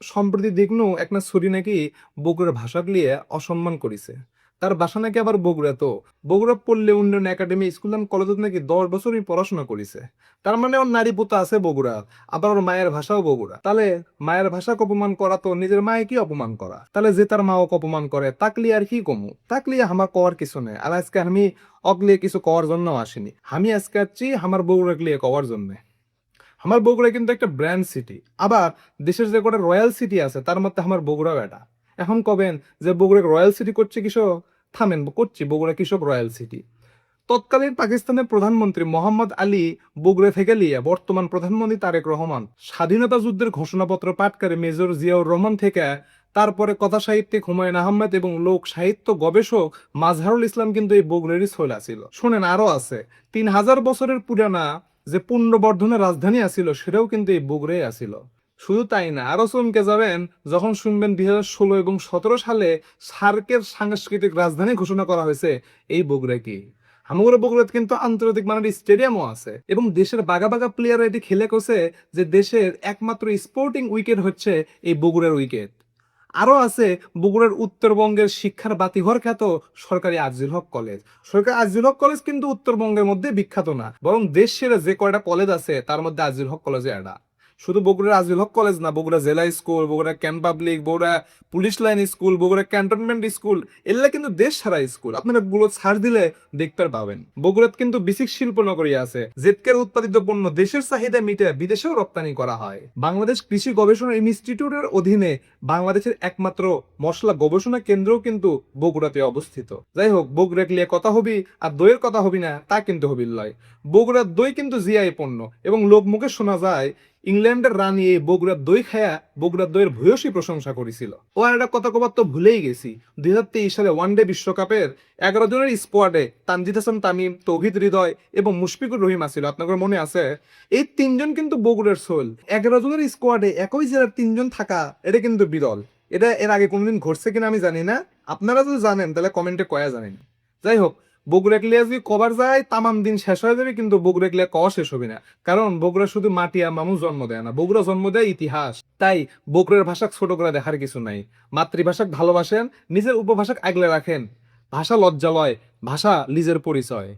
সম্প্রতি দেখনু একটা ছড়ি নাকি বগুড়ার ভাষাক লিয়ে অসম্মান করিছে। তার বাসা নাকি আবার বগুড়া। তো বগুড়া পল্লী উন্নয়ন একাডেমি স্কুল অ্যান্ড কলেজত নাকি 10 বছরই পড়াশোনা করিছে। তার মানে ওর নারী পোতা আছে বগুড়া, আবার ওর মায়ের ভাষাও বগুড়া। তাহলে মায়ের ভাষাকে অপমান করা তো নিজের মায়ে কি অপমান করা? তাহলে যে তার মাও অপমান করে তাকলি আর কি কমু? তাকলি আমার কওয়ার কিছু নেই। আর আজকে আমি অগলিয়ে কিছু কওয়ার জন্য আসিনি। আমি আজকে আসছি আমার বগুড়া লিয়ে কওয়ার জন্য। আমার বগুড়া কিন্তু একটা ব্র্যান্ড সিটি। আবার দেশের যে কটা রয়্যাল সিটি আছে তার মধ্যে আমার বগুড়াও এটা। এখন কবেন যে বগুড়া রয়্যাল সিটি করছে কৃষক, থামেন, করছি বগুড়া কৃষক রয়্যাল সিটি। তৎকালীন পাকিস্তানের প্রধানমন্ত্রী মোহাম্মদ আলী বগুড়া থেকে নিয়ে বর্তমান প্রধানমন্ত্রী তারেক রহমান, স্বাধীনতা যুদ্ধের ঘোষণাপত্র পাঠকারী মেজর জিয়াউর রহমান থেকে তারপরে কথা সাহিত্যিক হুমায়ুন আহমেদ এবং লোক সাহিত্য গবেষক মাজহারুল ইসলাম কিন্তু এই বগুড়ারই ছোলা ছিল। শোনেন, আরো আছে 3000 বছরের পুরানা যে পুণ্যবর্ধনের রাজধানী আছিল সেটাও কিন্তু এই বগুড়াই আছিল। শুধু তাই না, আরো চমকে যাবেন যখন শুনবেন 2016 এবং 17 সালে সার্কের সাংস্কৃতিক রাজধানী ঘোষণা করা হয়েছে এই বগুড়াকে। আমাদের বগুড়াতে কিন্তু আন্তর্জাতিক মানের স্টেডিয়ামও আছে এবং দেশের বাগা বাগা প্লেয়ার এটি খেলে গেছে যে দেশের একমাত্র স্পোর্টিং উইকেট হচ্ছে এই বগুড়ার উইকেট। আরো আছে বগুড়ার উত্তরবঙ্গের শিক্ষার বাতিঘর খ্যাত সরকারি আজিজুল হক কলেজ। সরকারি আজিজুল হক কলেজ কিন্তু উত্তরবঙ্গের মধ্যে বিখ্যাত না, বরং দেশ সেরা যে কয়টা কলেজ আছে তার মধ্যে আজিজুল হক কলেজে এটা। শুধু বগুড়ার আজিজুল হক কলেজ না, বগুড়া জেলা school, Bogura camp public, Bogura police line school, Bogura cantonment school, এগুলা কিন্তু দেশ সারা স্কুল। আপনারা গুলো ছাড় দিলে দেখতে পাবেন। বগুড়াত কিন্তু বিসিক শিল্প নগরী আছে, জেটকের উৎপাদিত পণ্য দেশের চাহিদা মিটে বিদেশেও রপ্তানি করা হয়। বাংলাদেশ কৃষি গবেষণা ইনস্টিটিউটের অধীনে বাংলাদেশের একমাত্র মশলা গবেষণা কেন্দ্রও কিন্তু বগুড়াতে অবস্থিত। যাই হোক, বগুড়া নিয়ে কথা হবি আর দইয়ের কথা হবি না তা কিন্তু হবির লয়। বগুড়ার দই কিন্তু জিআই পণ্য এবং লোক মুখে শোনা যায় ইংল্যান্ডের রানী এই বগুড়ার দই খায়া বগুড়ার দইয়ের ভূয়সী প্রশংসা করেছিল। ও আর একটা কথা কবার তো ভুলেই গেছি, 2023 সালে ওয়ানডে বিশ্বকাপের 11 জনের স্কোয়াডে তানজিদ হাসান তামিম, তৌহিদ হৃদয় এবং মুশফিকুর রহিম আছিল। আপনাদের মনে আছে? এই তিনজন কিন্তু বগুড়ার সোল। 11 জনের স্কোয়াডে একই জেলার তিনজন থাকা এটা কিন্তু বিরল। এটা এর আগে কোনোদিন ঘটছে কিনা আমি জানি না। আপনারা যদি জানেন তাহলে কমেন্টে কয়া জানেন। যাই হোক, বগুড়া ক্লিয়া যদি কবার যায় তামাম দিন শেষ হয়ে যাবে, কিন্তু বগুড়া ক্লিয়া কওয়া শেষ হবে না। কারণ বগুড়া শুধু মাটি আর মানুষ জন্ম দেয় না, বগুড়া জন্ম দেয় ইতিহাস। তাই বগুড়ার ভাষাক ছোট করে দেখার কিছু নাই। মাতৃভাষাক ভালোবাসেন, নিজের উপভাষাক আগলে রাখেন। ভাষা লজ্জালয়, ভাষা নিজের পরিচয়।